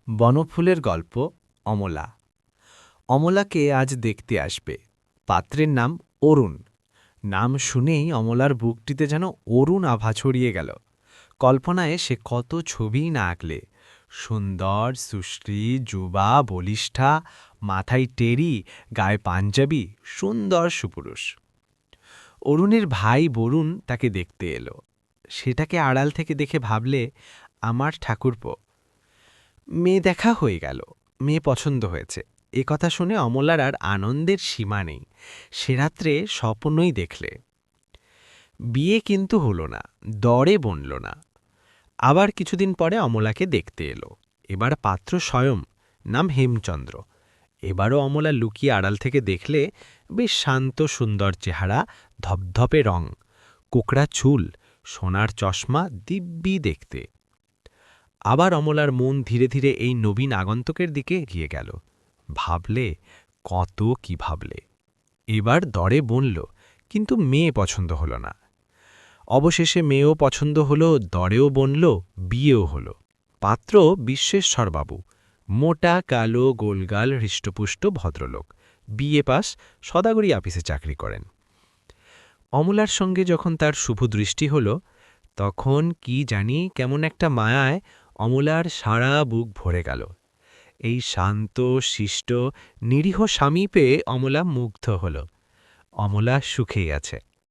বনফুলের গল্প অমলা। অমলাকে আজ দেখতে আসবে। পাত্রের নাম অরুণ। নাম শুনেই অমলার বুকটিতে যেন অরুণ আভা ছড়িয়ে গেল। কল্পনায় সে কত ছবিই না আঁকলে। সুন্দর, সুশ্রী, যুবা, বলিষ্ঠা, মাথায় টেরি, গায়ে পাঞ্জাবি, সুন্দর সুপুরুষ। অরুণের ভাই বরুণ তাকে দেখতে এলো। সেটাকে আড়াল থেকে দেখে ভাবলে, আমার ঠাকুরপো। মেয়ে দেখা হয়ে গেল, মেয়ে পছন্দ হয়েছে। এ কথা শুনে অমলার আর আনন্দের সীমা নেই। সে রাত্রে স্বপ্নই দেখলে। বিয়ে কিন্তু হলো না, দরে বনল না। আবার কিছুদিন পরে অমলাকে দেখতে এলো। এবার পাত্র স্বয়ং, নাম হেমচন্দ্র। এবারও অমলা লুকিয়ে আড়াল থেকে দেখলে, বেশ শান্ত সুন্দর চেহারা, ধপধপে রং, কোকড়া চুল, সোনার চশমা, দিব্যি দেখতে। আবার অমলার মন ধীরে ধীরে এই নবীন আগন্তুকের দিকে এগিয়ে গেল। ভাবলে, কত কি ভাবলে। এবার দরে বনল, কিন্তু মেয়ে পছন্দ হল না। অবশেষে মেয়েও পছন্দ হল, দরেও বনল, বিয়েও হল। পাত্র বিশ্বেশ্বরবাবু, মোটা কালো গোলগাল হৃষ্টপুষ্ট ভদ্রলোক, বিএ পাস, সদাগরি আপিসে চাকরি করেন। অমলার সঙ্গে যখন তার শুভ দৃষ্টি হল, তখন কি জানি কেমন একটা মায়ায় অমলার সারা বুক ভরে গেল। এই শান্ত, শিষ্ট, নিরীহ স্বামী পেয়ে অমলা মুগ্ধ হল। অমলা সুখেই আছে।